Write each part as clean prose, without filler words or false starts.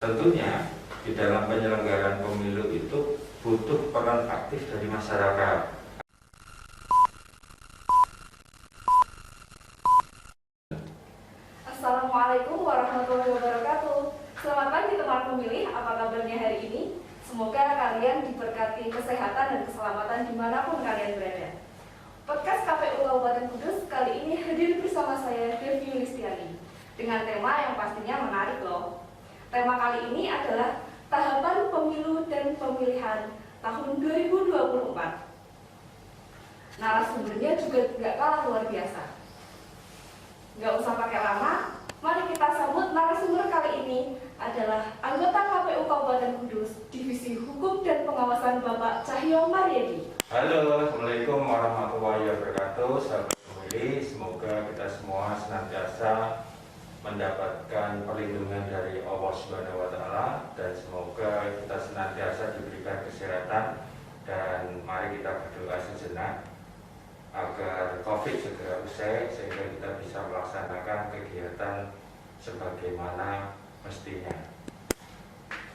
Tentunya di dalam penyelenggaraan pemilu itu butuh peran aktif dari masyarakat. Assalamualaikum warahmatullahi wabarakatuh. Selamat pagi teman pemilih, apa kabarnya hari ini? Semoga kalian diberkati kesehatan dan keselamatan dimanapun kalian berada. Podcast KPU Kabupaten Kudus kali ini hadir bersama saya Devi Yulistiani dengan tema yang pastinya menarik loh. Tema kali ini adalah tahapan pemilu dan pemilihan tahun 2024. Narasumbernya juga tidak kalah luar biasa. Nggak usah pakai lama, mari kita sambut narasumber kali ini adalah anggota KPU Kabupaten Kudus, Divisi Hukum dan Pengawasan Bapak Cahyo Maryadi. Halo, Assalamualaikum warahmatullahi wabarakatuh, sahabat pemilih. Semoga kita semua senantiasa mendapatkan perlindungan dari Allah Subhanahu wa Ta'ala, dan semoga kita senantiasa diberikan kesehatan, dan mari kita berdoa sejenak agar COVID segera usai sehingga kita bisa melaksanakan kegiatan sebagaimana mestinya.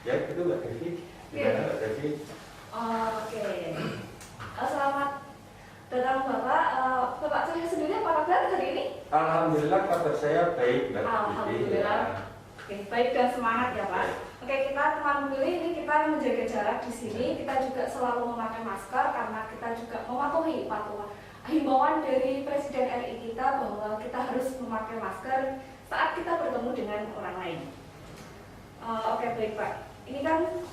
Ya, itu Mbak Devi. Gimana Mbak Devi? Oke. Selamat datang Bapak. Bapak Cahyo sendiri apa kabar hari ini? Alhamdulillah kabar saya baik, Mbak Devi. Alhamdulillah. Oke, baik dan semangat ya Pak. Oke, kita teman pemilih ini kita menjaga jarak di sini. Kita juga selalu memakai masker karena kita juga mematuhi himbauan dari Presiden RI kita bahwa kita harus memakai masker saat kita bertemu dengan orang lain. Oke, baik Pak. Ini kan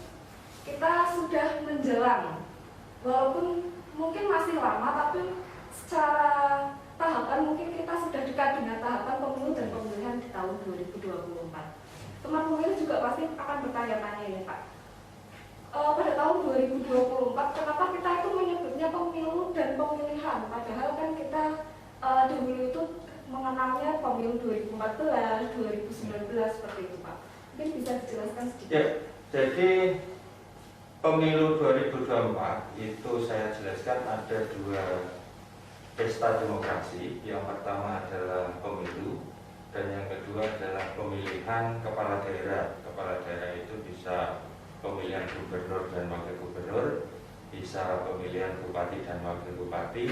kita sudah menjelang, walaupun mungkin masih lama, tapi secara tahapan mungkin kita sudah dekat dengan tahapan pemilu dan pemilihan di tahun 2024. Teman pemilih juga pasti akan bertanya-tanya ya Pak. Pada tahun 2024, kenapa kita itu menyebutnya pemilu dan pemilihan? Padahal kan kita dulu itu mengenalnya pemilu 2014, 2019 seperti itu Pak. Mungkin bisa dijelaskan sedikit? Ya, jadi pemilu 2024 itu saya jelaskan ada dua pesta demokrasi. Yang pertama adalah pemilu, dan yang kedua adalah pemilihan kepala daerah. Kepala daerah itu bisa pemilihan gubernur dan wakil gubernur, bisa pemilihan bupati dan wakil bupati,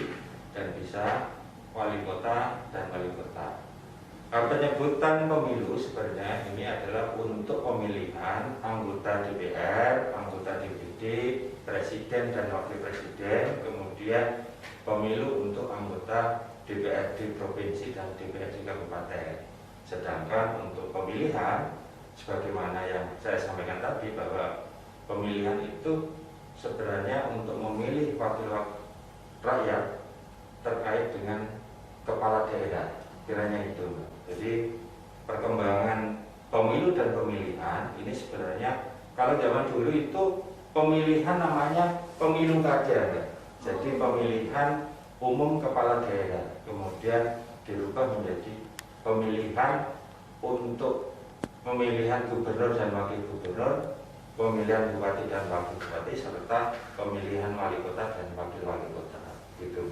dan bisa wali kota dan wali kota. Penyebutan pemilu sebenarnya ini adalah untuk pemilihan anggota DPR, anggota DPD, presiden dan wakil presiden, kemudian pemilu untuk anggota DPRD provinsi dan DPRD kabupaten. Sedangkan untuk pemilihan, sebagaimana yang saya sampaikan tadi, bahwa pemilihan itu sebenarnya untuk memilih wakil rakyat terkait dengan kepala daerah, kiranya itu. Jadi perkembangan pemilu dan pemilihan ini sebenarnya kalau zaman dulu itu pemilihan namanya pemilu kada, jadi pemilihan umum kepala daerah, kemudian dirubah menjadi pemilihan untuk pemilihan gubernur dan wakil gubernur, pemilihan bupati dan wakil bupati, serta pemilihan wali kota dan wakil wali kota. Gitu.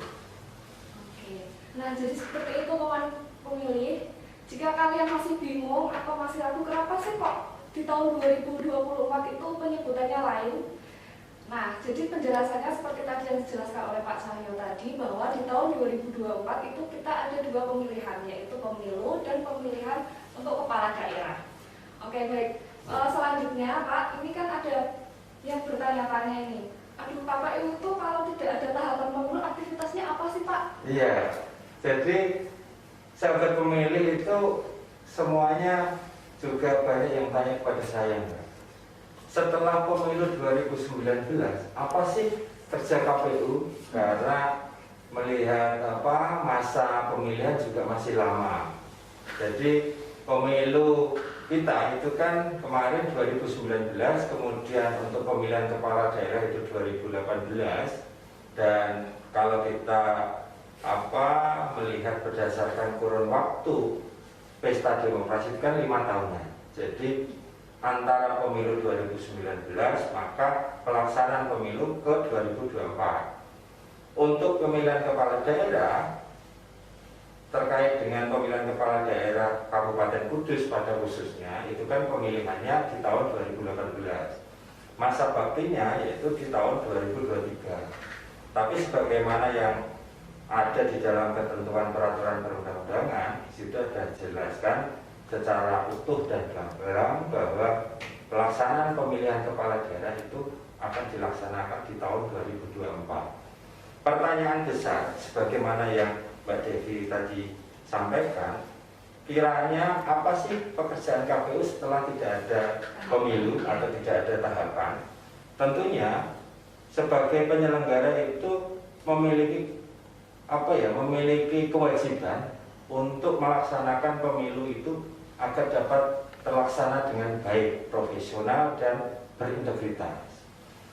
Oke. Nah, jadi seperti itu teman pemilih. Jika kalian masih bingung atau masih ragu kenapa sih kok di tahun 2024 itu penyebutannya lain? Nah, jadi penjelasannya seperti tadi yang dijelaskan oleh Pak Cahyo tadi, bahwa di tahun 2024 itu kita ada dua pemilihan, yaitu pemilu dan pemilihan untuk kepala daerah. Oke, baik. Selanjutnya Pak, ini kan ada yang bertanya-tanya ini. Aduh, KPU itu kalau tidak ada tahapan pemilu aktivitasnya apa sih Pak? Iya, jadi sahabat pemilih itu semuanya juga banyak yang tanya kepada saya, Mbak. Setelah pemilu 2019, apa sih kerja KPU? Karena melihat masa pemilihan juga masih lama. Jadi pemilu kita itu kan kemarin 2019, kemudian untuk pemilihan kepala daerah itu 2018, dan kalau kita melihat berdasarkan kurun waktu pesta demokrasi itu kan 5 tahunan. Jadi antara pemilu 2019 maka pelaksanaan pemilu ke 2024. Untuk pemilihan kepala daerah terkait dengan pemilihan kepala daerah Kabupaten Kudus pada khususnya, itu kan pemilihannya di tahun 2018. Masa baktinya yaitu di tahun 2023. Tapi sebagaimana yang ada di dalam ketentuan peraturan perundang-undangan, di situ ada jelaskan secara utuh dan gamblang bahwa pelaksanaan pemilihan kepala daerah itu akan dilaksanakan di tahun 2024. Pertanyaan besar, sebagaimana yang Mbak Devi tadi sampaikan, kiranya apa sih pekerjaan KPU setelah tidak ada pemilu atau tidak ada tahapan? Tentunya sebagai penyelenggara itu memiliki memiliki kewajiban untuk melaksanakan pemilu itu agar dapat terlaksana dengan baik, profesional dan berintegritas.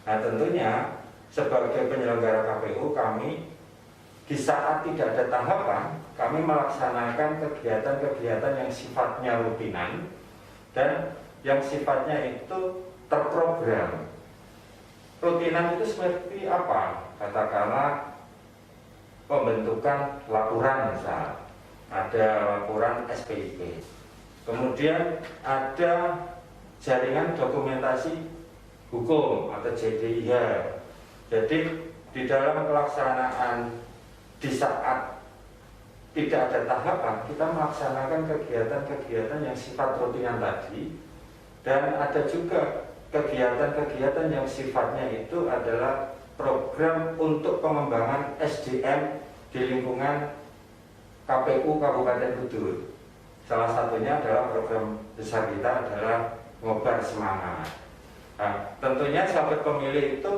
Nah, tentunya sebagai penyelenggara KPU, kami di saat tidak ada tahapan, kami melaksanakan kegiatan-kegiatan yang sifatnya rutinan dan yang sifatnya itu terprogram. Rutinan itu seperti apa? Katakanlah pembentukan laporan, misal ada laporan SPIP, kemudian ada jaringan dokumentasi hukum atau JDIH. Jadi di dalam pelaksanaan di saat tidak ada tahapan, kita melaksanakan kegiatan-kegiatan yang sifat rutinan tadi, dan ada juga kegiatan-kegiatan yang sifatnya itu adalah program untuk pengembangan SDM di lingkungan KPU Kabupaten Kudus. Salah satunya adalah program besar kita adalah Ngobar Semangat. Nah, tentunya sahabat pemilih itu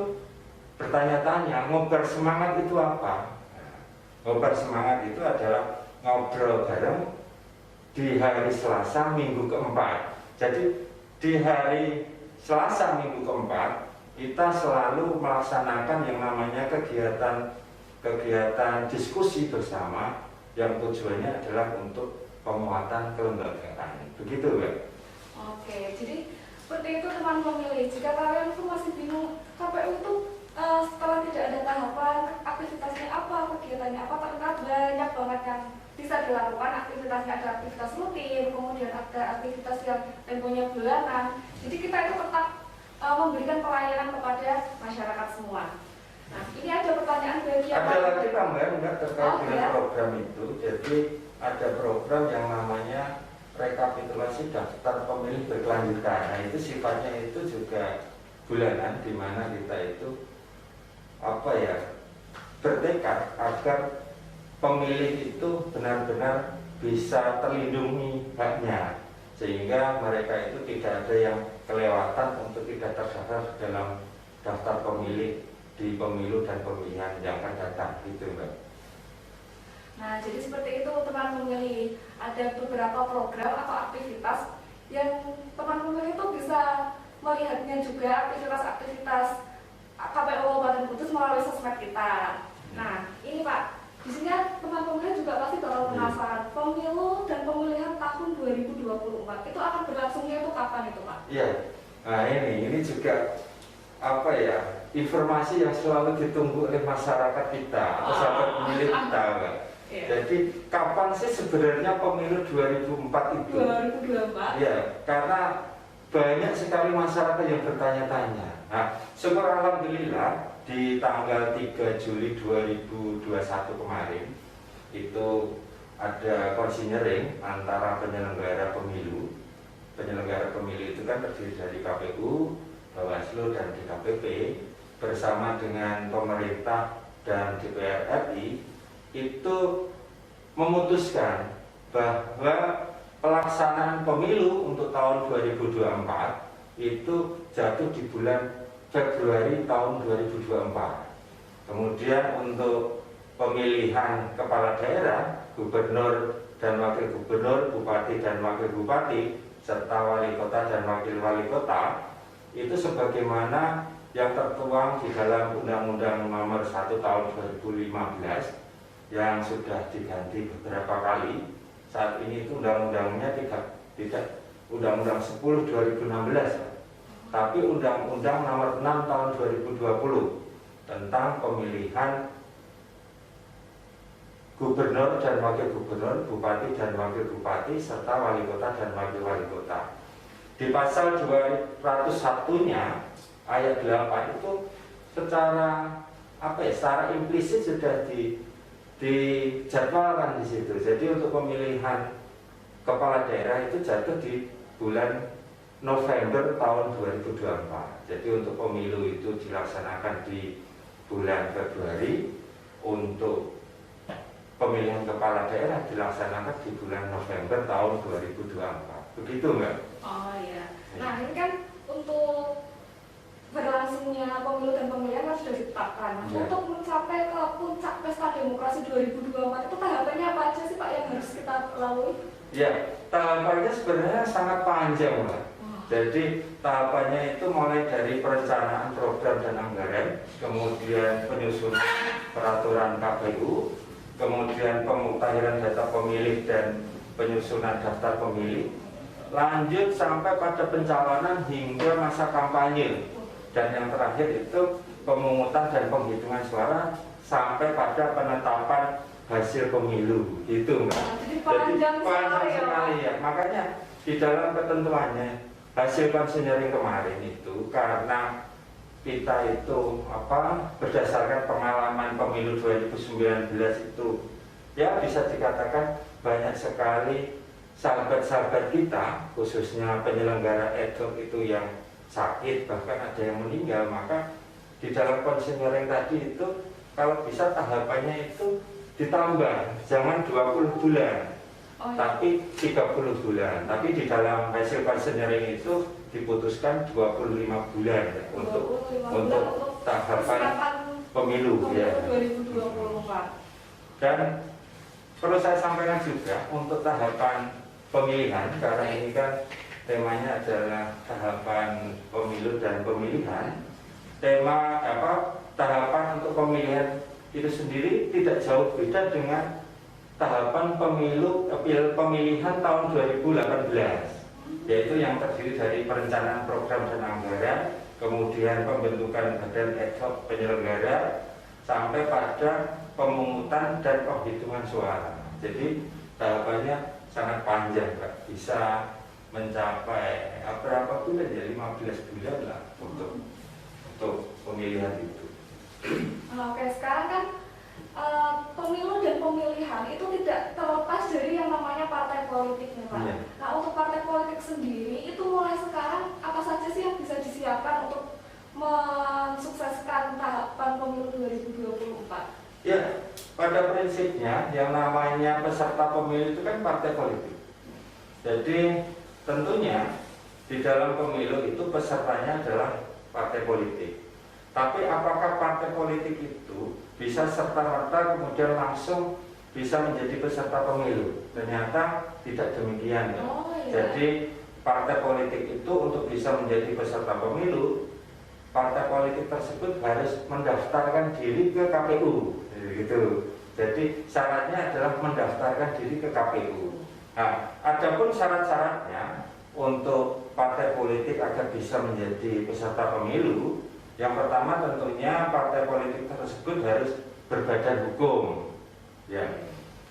bertanya-tanya, Ngobar Semangat itu apa? Nah, Ngobar Semangat itu adalah ngobrol bareng di hari Selasa minggu keempat. Jadi di hari Selasa minggu keempat kita selalu melaksanakan yang namanya kegiatan diskusi bersama yang tujuannya adalah untuk penguatan kelembagaan. Begitu, Mbak? Oke, jadi seperti itu teman pemilih. Jika kalian tuh masih bingung KPU itu setelah tidak ada tahapan, aktivitasnya apa, kegiatannya apa, ternyata banyak banget yang bisa dilakukan. Aktivitasnya ada aktivitas rutin, kemudian ada aktivitas yang temponya bulanan. Jadi kita itu tetap memberikan pelayanan kepada masyarakat semua. Nah, ini ada pertanyaan bagi yang ada lagi tambahan enggak terkait dengan ya? program itu. Jadi ada program yang namanya rekapitulasi daftar pemilih berkelanjutan. Nah, itu sifatnya itu juga bulanan, di mana kita itu bertekad agar pemilih itu benar-benar bisa terlindungi haknya, sehingga mereka itu tidak ada yang kelewatan untuk tidak terdaftar dalam daftar pemilih di pemilu dan pemilihan yang akan datang, gitu, Mbak. Nah, jadi seperti itu teman pemilih. Ada beberapa program atau aktivitas yang teman pemilih itu bisa melihatnya juga, aktivitas-aktivitas KPU Kabupaten Kudus melalui sosmed kita. Nah, ini Pak, di sini teman pemilih juga pasti bakal penasaran, pemilu dan pemilihan tahun 2024 itu akan berlangsungnya itu kapan itu, Pak? Iya. Nah, ini juga informasi yang selalu ditunggu oleh masyarakat kita atau sahabat pemilih kita, Mbak. Iya. Jadi kapan sih sebenarnya pemilu 2004 itu? 2024. Ya, karena banyak sekali masyarakat yang bertanya-tanya. Nah, syukur alhamdulillah di tanggal 3 Juli 2021 kemarin itu ada konsinyering antara penyelenggara pemilu. Penyelenggara pemilu itu kan terdiri dari KPU, Bawaslu dan DKPP bersama dengan pemerintah dan DPR RI itu memutuskan bahwa pelaksanaan pemilu untuk tahun 2024 itu jatuh di bulan Februari tahun 2024. Kemudian untuk pemilihan kepala daerah, gubernur dan wakil gubernur, bupati dan wakil bupati, serta wali kota dan wakil wali kota, itu sebagaimana yang tertuang di dalam Undang-Undang Nomor 1 Tahun 2015 yang sudah diganti beberapa kali. Saat ini itu undang-undangnya tidak Undang-Undang 10 2016, tapi Undang-Undang Nomor 6 Tahun 2020 tentang pemilihan gubernur dan wakil gubernur, bupati dan wakil bupati, serta wali kota dan wakil wali kota. Di pasal 201-nya ayat 8 itu secara secara implisit sudah dijadwalkan di situ. Jadi untuk pemilihan kepala daerah itu jatuh di bulan November tahun 2024. Jadi untuk pemilu itu dilaksanakan di bulan Februari, untuk pemilihan kepala daerah dilaksanakan di bulan November tahun 2024. Begitu enggak? Oh iya. Nah ini kan untuk berlangsungnya pemilu dan pemilihan kan sudah ditetapkan. Nah, ya. Untuk mencapai ke puncak pesta demokrasi 2024 itu tahapannya apa aja sih Pak yang harus kita lalui? Ya, tahapannya sebenarnya sangat panjang, Pak. Jadi tahapannya itu mulai dari perencanaan program dan anggaran, kemudian penyusunan peraturan KPU, kemudian pemutahiran data pemilih dan penyusunan daftar pemilih, lanjut sampai pada pencalonan hingga masa kampanye. Dan yang terakhir itu pemungutan dan penghitungan suara sampai pada penetapan hasil pemilu. Itu Mbak. Jadi panjang sekali ya. Makanya di dalam ketentuannya hasil konsinyering kemarin itu karena kita itu berdasarkan pengalaman pemilu 2019 itu ya bisa dikatakan banyak sekali sahabat-sahabat kita khususnya penyelenggara ad hoc itu yang sakit, bahkan ada yang meninggal. Maka di dalam konsinyering tadi itu kalau bisa tahapannya itu ditambah, jangan 20 bulan tapi 30 bulan. Tapi di dalam hasil konsinyering itu diputuskan 25 bulan ya, untuk tahapan pemilu ya. 2024. Dan perlu saya sampaikan juga untuk tahapan pemilihan, karena ini kan temanya adalah tahapan pemilu dan pemilihan. Tema tahapan untuk pemilihan itu sendiri tidak jauh beda dengan tahapan pemilihan tahun 2018, yaitu yang terdiri dari perencanaan program dan anggaran, kemudian pembentukan badan ad hoc penyelenggara, sampai pada pemungutan dan penghitungan suara. Jadi tahapannya sangat panjang, Pak. Bisa mencapai berapa bulan ya? 15 bulan lah untuk pemilihan itu. Oke, sekarang kan pemilu dan pemilihan itu tidak terlepas dari yang namanya partai politik nih Pak. Ya. Nah untuk partai politik sendiri itu mulai sekarang apa saja sih yang bisa disiapkan untuk mensukseskan tahapan pemilu 2024? Ya, pada prinsipnya yang namanya peserta pemilu itu kan partai politik. Jadi tentunya di dalam pemilu itu pesertanya adalah partai politik. Tapi apakah partai politik itu bisa serta-merta kemudian langsung bisa menjadi peserta pemilu? Ternyata tidak demikian ya. Jadi partai politik itu untuk bisa menjadi peserta pemilu, partai politik tersebut harus mendaftarkan diri ke KPU, gitu. Jadi syaratnya adalah mendaftarkan diri ke KPU. Nah, adapun syarat-syaratnya untuk partai politik agar bisa menjadi peserta pemilu, yang pertama tentunya partai politik tersebut harus berbadan hukum, ya.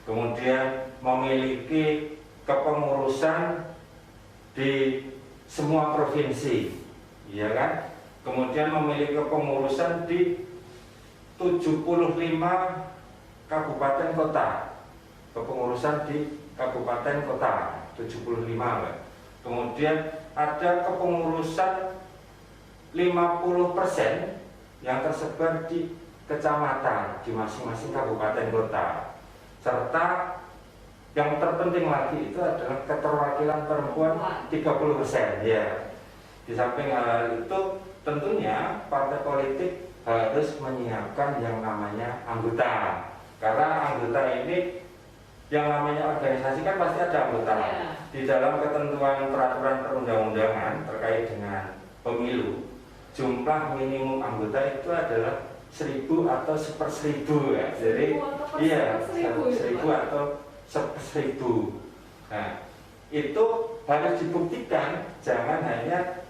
Kemudian memiliki kepengurusan di semua provinsi, ya kan? Kemudian memiliki kepengurusan di 75 kabupaten kota, kepengurusan di kabupaten kota 75, Pak. Kemudian ada kepengurusan 50% yang tersebar di kecamatan di masing-masing kabupaten kota, serta yang terpenting lagi itu adalah keterwakilan perempuan 30%, ya. Di samping hal itu tentunya partai politik harus menyiapkan yang namanya anggota, karena anggota ini yang namanya organisasi kan pasti ada anggota. Di dalam ketentuan peraturan perundang-undangan terkait dengan pemilu, jumlah minimum anggota itu adalah 1000 atau 1/1000 ya. Jadi iya 1000 atau 1/1000. Nah, itu harus dibuktikan, jangan hanya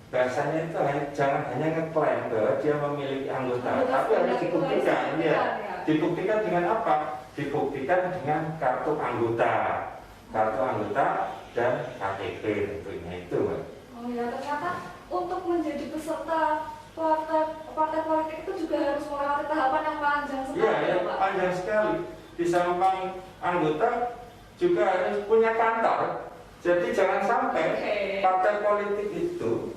bahasanya itu jangan hanya ngeklaim bahwa dia memiliki anggota, tapi harus dibuktikan. Ya. Dibuktikan dengan apa? dibuktikan dengan kartu anggota dan KTP tentunya itu, Mbak. Oh ya, ternyata untuk menjadi peserta partai politik itu juga harus melewati tahapan yang panjang sekali, Iya, ya, Pak. panjang sekali. Di samping anggota juga harus punya kantor. Jadi jangan sampai partai politik itu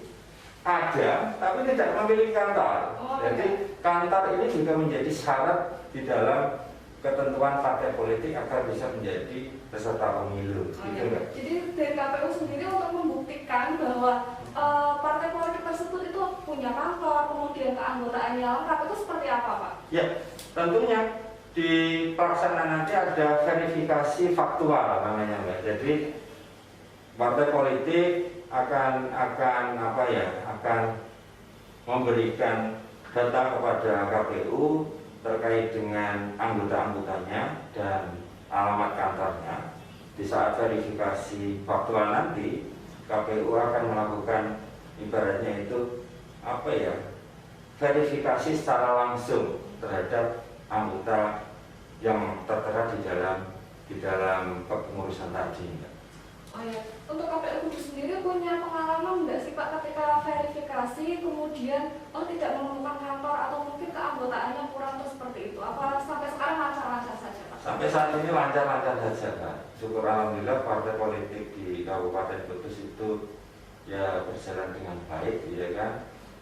ada tapi tidak memiliki kantor. Jadi kantor ini juga menjadi syarat di dalam ketentuan partai politik agar bisa menjadi peserta pemilu. Gitu, kan? Jadi dari KPU sendiri untuk membuktikan bahwa partai politik tersebut itu punya kantor, kemudian keanggotaannya lengkap, itu seperti apa, Pak? Ya, tentunya di pelaksanaan nanti ada verifikasi faktual namanya, Mbak. Jadi partai politik akan memberikan data kepada KPU terkait dengan anggota-anggotanya dan alamat kantornya. Di saat verifikasi faktual nanti, KPU akan melakukan ibaratnya itu verifikasi secara langsung terhadap anggota yang tertera di dalam kepengurusan tadi. Oh ya, untuk KPU sendiri punya pengalaman nggak sih Pak ketika verifikasi kemudian tidak menemukan kantor atau mungkin keanggotaannya kurang atau seperti itu? Apa sampai sekarang lancar-lancar saja Pak? Sampai saat ini lancar-lancar saja Pak. Syukur alhamdulillah partai politik di Kabupaten Kudus itu ya berjalan dengan baik, ya kan?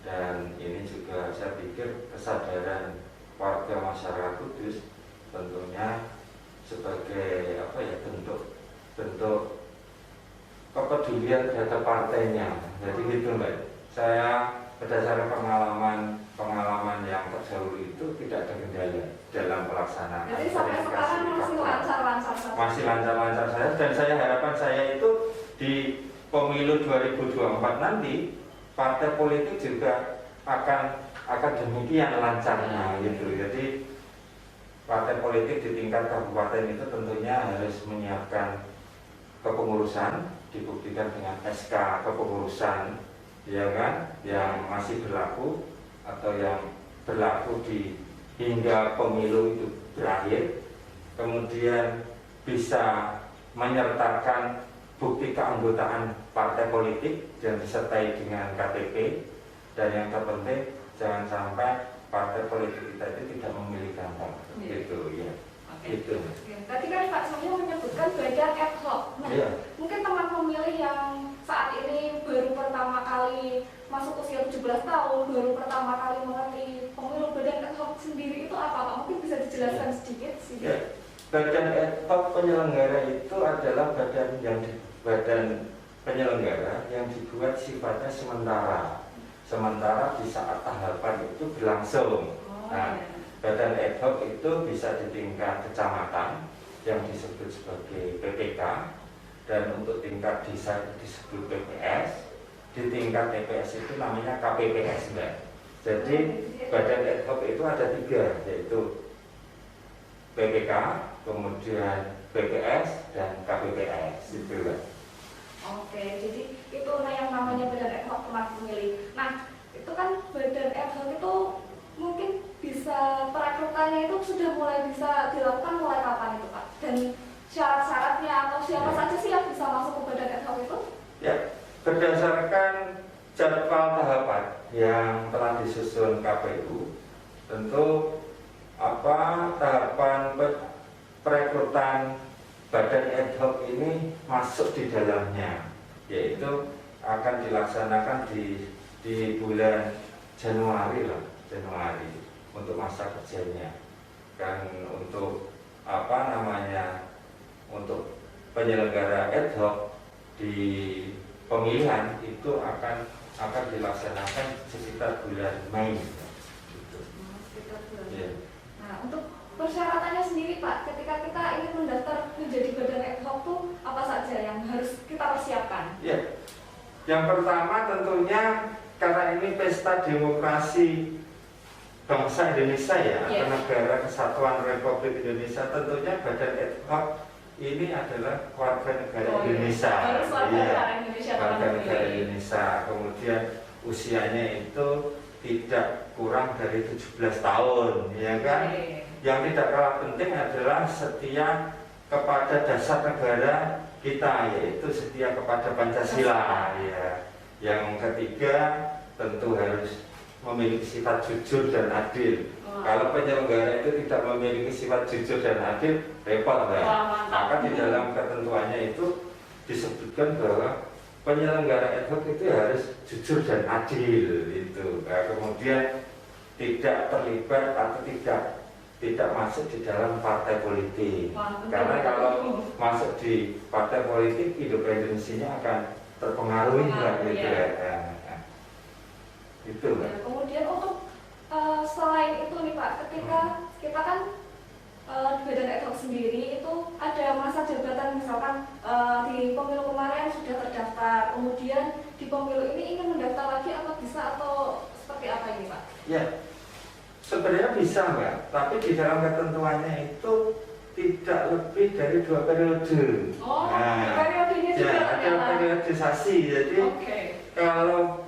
Dan ini juga saya pikir kesadaran warga masyarakat Kudus tentunya sebagai bentuk kepedulian terhadap partainya. Jadi gitu Mbak. Saya berdasarkan pengalaman yang terdahulu itu tidak ada kendala dalam pelaksanaan. Jadi sampai sekarang masih lancar-lancar saja. Masih lancar-lancar saja, dan saya harapkan saya itu di pemilu 2024 nanti partai politik juga akan demikian lancarnya gitu. Jadi partai politik di tingkat kabupaten itu tentunya harus menyiapkan kepengurusan, dibuktikan dengan SK kepengurusan, ya kan, yang masih berlaku atau yang berlaku hingga pemilu itu berakhir. Kemudian bisa menyertakan bukti keanggotaan partai politik dan disertai dengan KTP. Dan yang terpenting jangan sampai partai politik kita itu tidak memiliki kantor, gitu ya. Itu. Tadi kan Pak Samyo menyebutkan badan ad hoc. Nah, mungkin teman pemilih yang saat ini baru pertama kali masuk usia 17 tahun, baru pertama kali mengerti pemilu, badan ad hoc sendiri itu apa Pak? Mungkin bisa dijelaskan sedikit sih. Badan ad hoc penyelenggara itu adalah badan penyelenggara yang dibuat sifatnya sementara di saat tahapan itu berlangsung. Badan ad hoc itu bisa di tingkat kecamatan yang disebut sebagai PPK, dan untuk tingkat desa disebut PPS, di tingkat TPS itu namanya KPPS, Mbak. Jadi badan ad hoc itu ada 3, yaitu PPK, kemudian PPS, dan KPPS itu, Mbak. Oke, jadi itu yang namanya badan ad hoc teman pemilih. Nah, itu kan badan ad hoc itu mungkin bisa perekrutannya itu sudah mulai bisa dilakukan mulai kapan itu Pak? Dan syarat-syaratnya atau siapa saja sih yang bisa masuk ke badan ad hoc itu? Ya, berdasarkan jadwal tahapan yang telah disusun KPU, tentu tahapan perekrutan badan ad hoc ini masuk di dalamnya, yaitu akan dilaksanakan di bulan Januari untuk masa kerjanya. Dan untuk untuk penyelenggara ad hoc di pemilihan itu akan dilaksanakan sekitar bulan Mei. Gitu. Sekitar bulan Mei. Nah, untuk persyaratannya sendiri Pak, ketika kita ingin mendaftar menjadi badan ad hoc itu apa saja yang harus kita persiapkan? Ya, yang pertama tentunya karena ini pesta demokrasi bangsa Indonesia ya, Negara Kesatuan Republik Indonesia, tentunya badan ad hoc ini adalah warga negara Indonesia. Harus warga negara Indonesia. Warga negara Indonesia. Kemudian usianya itu tidak kurang dari 17 tahun, ya kan? Yang tidak kalah penting adalah setia kepada dasar negara kita, yaitu setia kepada Pancasila. Ya. Yang ketiga tentu harus memiliki sifat jujur dan adil. Kalau penyelenggara itu tidak memiliki sifat jujur dan adil, repot, Mbak. Maka di dalam ketentuannya itu disebutkan bahwa penyelenggara ad hoc itu harus jujur dan adil itu. Nah, kemudian tidak terlibat atau tidak masuk di dalam partai politik. Karena kalau masuk di partai politik, independensinya akan terpengaruhi gitu ya. Itu, Mbak. Ya, kemudian untuk selain itu nih Pak, ketika kita kan di badan ad hoc sendiri itu ada masa jabatan, misalkan di pemilu kemarin sudah terdaftar, kemudian di pemilu ini ingin mendaftar lagi, apa bisa atau seperti apa ini Pak? Ya, sebenarnya bisa Mbak, tapi di dalam ketentuannya itu tidak lebih dari 2 periode. Oh, periodenya juga ya, ada periodisasi. Jadi kalau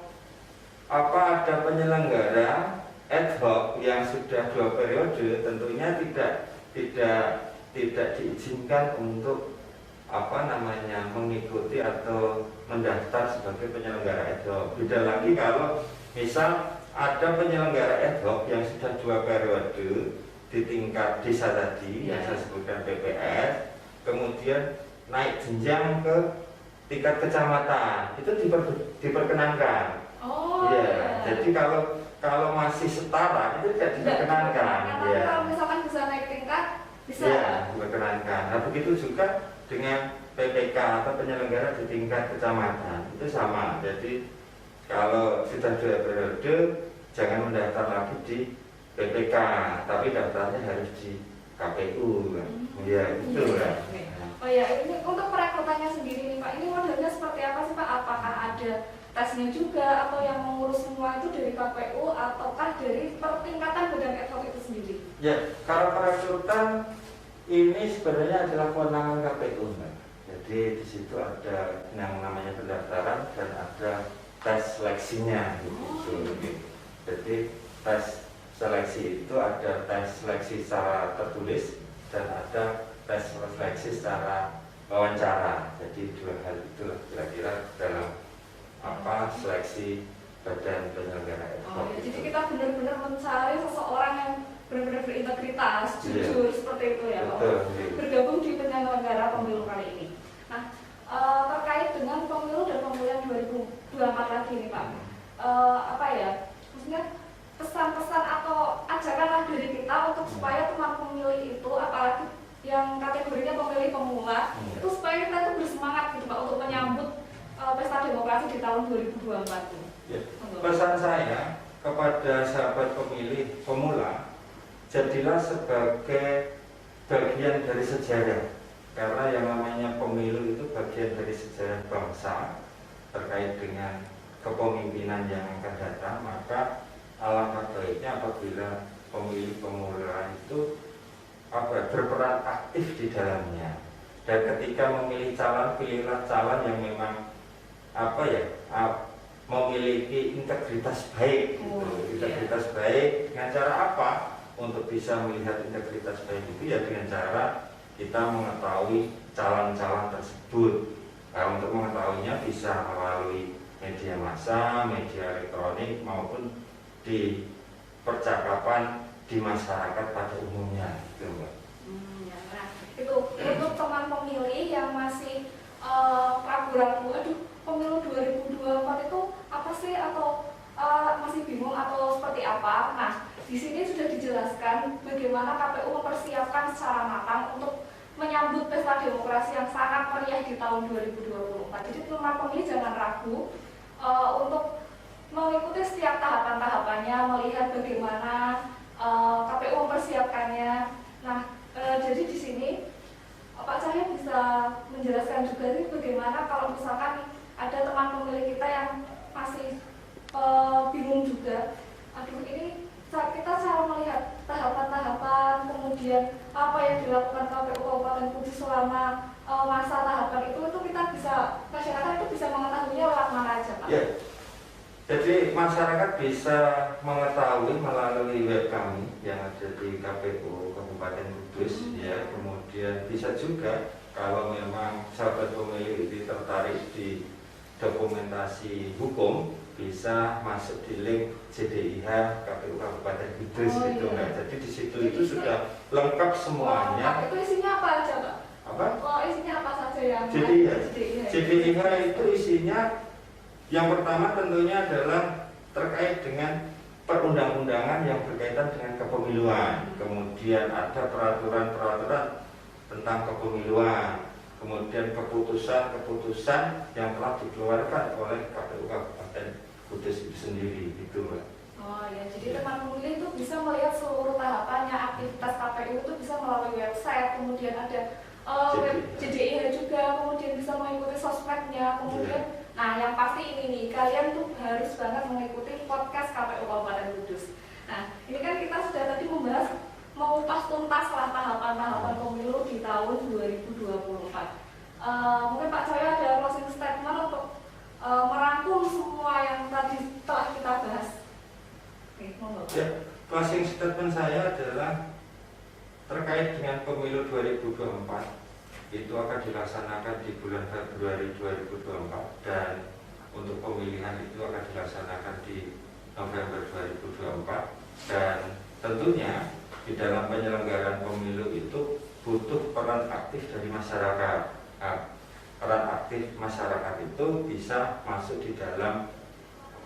ada penyelenggara ad hoc yang sudah 2 periode, tentunya tidak diizinkan untuk mengikuti atau mendaftar sebagai penyelenggara ad hoc. Beda lagi kalau misal ada penyelenggara ad hoc yang sudah 2 periode di tingkat desa tadi yang saya sebutkan PPS, kemudian naik jenjang ke tingkat kecamatan, itu diperkenankan. Jadi kalau masih setara itu tidak diperkenankan. Kalau misalkan bisa naik tingkat, bisa. Ya, diperkenankan. Nah, begitu juga dengan PPK atau penyelenggara di tingkat kecamatan, itu sama. Jadi kalau sudah 2 periode, jangan mendaftar lagi di PPK, tapi daftarnya harus di KPU. Ya, itu lah. Oh ya, ini untuk perekrutannya sendiri nih Pak, ini modelnya seperti apa sih Pak? Apakah ada tesnya juga atau yang mengurus semua itu dari KPU ataukah dari pertingkatan badan ad hoc itu sendiri? Ya, kalau perekrutan ini sebenarnya adalah kewenangan KPU, Mbak. Jadi di situ ada yang namanya pendaftaran dan ada tes seleksinya gitu. Jadi tes seleksi itu ada tes seleksi secara tertulis dan ada tes seleksi secara wawancara. Jadi 2 hal itulah kira-kira dalam seleksi badan penyelenggara ad hoc. Jadi kita benar-benar mencari seseorang yang benar-benar berintegritas, jujur, seperti itu ya Pak. Bergabung di penyelenggara pemilu kali ini. Nah, terkait dengan pemilu dan pemilihan 2024 lagi nih Pak, maksudnya pesan-pesan atau ajakanlah dari kita untuk supaya teman pemilih itu, apalagi yang kategorinya pemilih pemula, itu supaya kita itu bersemangat gitu Pak untuk menyambut pesta demokrasi di tahun 2024 ini. Ya. Pesan saya kepada sahabat pemilih pemula, jadilah sebagai bagian dari sejarah, karena yang namanya pemilu itu bagian dari sejarah bangsa terkait dengan kepemimpinan yang akan datang. Maka alangkah baiknya apabila pemilih pemula itu berperan aktif di dalamnya, dan ketika memilih calon, pilihlah calon yang memang memiliki integritas baik gitu. Integritas baik dengan cara apa? Untuk bisa melihat integritas baik itu ya dengan cara kita mengetahui calon-calon tersebut. Nah, untuk mengetahuinya bisa melalui media massa, media elektronik maupun di percakapan di masyarakat pada umumnya gitu, Mbak. Itu untuk teman pemilih yang masih ragu-ragu, pemilu 2024 itu apa sih, atau masih bingung atau seperti apa. Nah, di sini sudah dijelaskan bagaimana KPU mempersiapkan secara matang untuk menyambut pesta demokrasi yang sangat meriah di tahun 2024. Jadi teman pemilih jangan ragu untuk mengikuti setiap tahapan-tahapannya, melihat bagaimana KPU mempersiapkannya. Nah, jadi di sini Pak Cahyo bisa menjelaskan juga sih bagaimana kalau misalkan ada teman pemilih kita yang masih bingung juga. Ini kita cara melihat tahapan-tahapan, kemudian apa yang dilakukan KPU Kabupaten Kudus selama masa tahapan itu kita bisa, masyarakat itu bisa mengetahuinya lewat mana aja Pak? Ya, Jadi masyarakat bisa mengetahui melalui web kami yang ada di KPU Kabupaten Kudus, ya. Kemudian bisa juga kalau memang sahabat pemilih ini tertarik di dokumentasi hukum, bisa masuk di link JDIH KPU Kabupaten Kudus itu. Iya. Nah, jadi di situ itu sudah lengkap semuanya. Itu isinya apa aja, Pak? Apa? Isinya apa saja yang JDIH. JDIH. JDIH itu isinya yang pertama tentunya adalah terkait dengan perundang-undangan yang berkaitan dengan kepemiluan. Kemudian ada peraturan-peraturan tentang kepemiluan. Kemudian keputusan-keputusan yang telah dikeluarkan oleh KPU Kabupaten Kudus itu sendiri, gitu, Mbak. Oh ya, jadi teman pemilih itu bisa melihat seluruh tahapannya aktivitas KPU itu bisa melalui website, kemudian ada web JDIH juga, kemudian bisa mengikuti sosmednya, kemudian nah yang pasti ini nih, kalian tuh harus banget mengikuti podcast KPU Kabupaten Kudus. Nah, ini kan kita sudah tadi membahas mengupas tuntas lah tahapan-tahapan pemilu di tahun 2024. Mungkin Pak Cahyo ada closing statement untuk merangkum semua yang tadi telah kita bahas. Oke, monggo. Ya, closing statement saya adalah terkait dengan pemilu 2024 itu akan dilaksanakan di bulan Februari 2024 dan untuk pemilihan itu akan dilaksanakan di November 2024 dan tentunya di dalam penyelenggaraan pemilu itu butuh peran aktif dari masyarakat. Nah, peran aktif masyarakat itu bisa masuk di dalam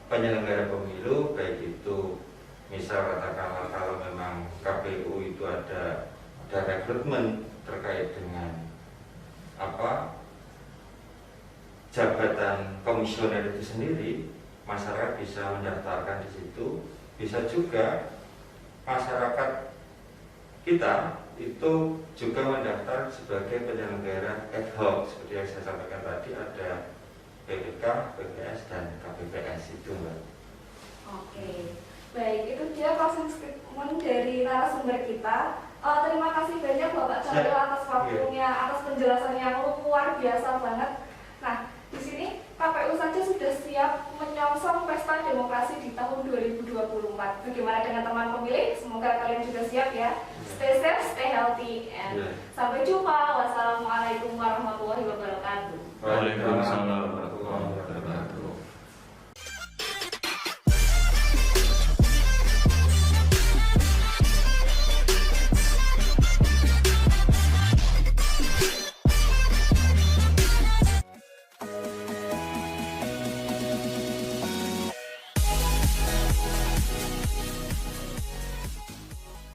penyelenggara pemilu, baik itu misal katakanlah kalau memang KPU itu ada rekrutmen terkait dengan jabatan komisioner itu sendiri, masyarakat bisa mendaftarkan di situ. Bisa juga masyarakat kita itu juga mendaftar sebagai penyelenggara ad hoc seperti yang saya sampaikan tadi, ada PPK, PPS dan KPPS itu, Mbak. Oke, baik, itu dia closing statement dari narasumber kita. Terima kasih banyak Bapak Cahyo atas waktunya, atas penjelasannya yang luar biasa banget. Nah, di sini KPU saja sudah siap menyongsong pesta demokrasi di tahun 2024. Bagaimana dengan teman pemilih? Semoga kalian juga siap ya. Stay safe, stay healthy, and sampai jumpa. Wassalamualaikum warahmatullahi wabarakatuh. Waalaikumsalam warahmatullahi wabarakatuh.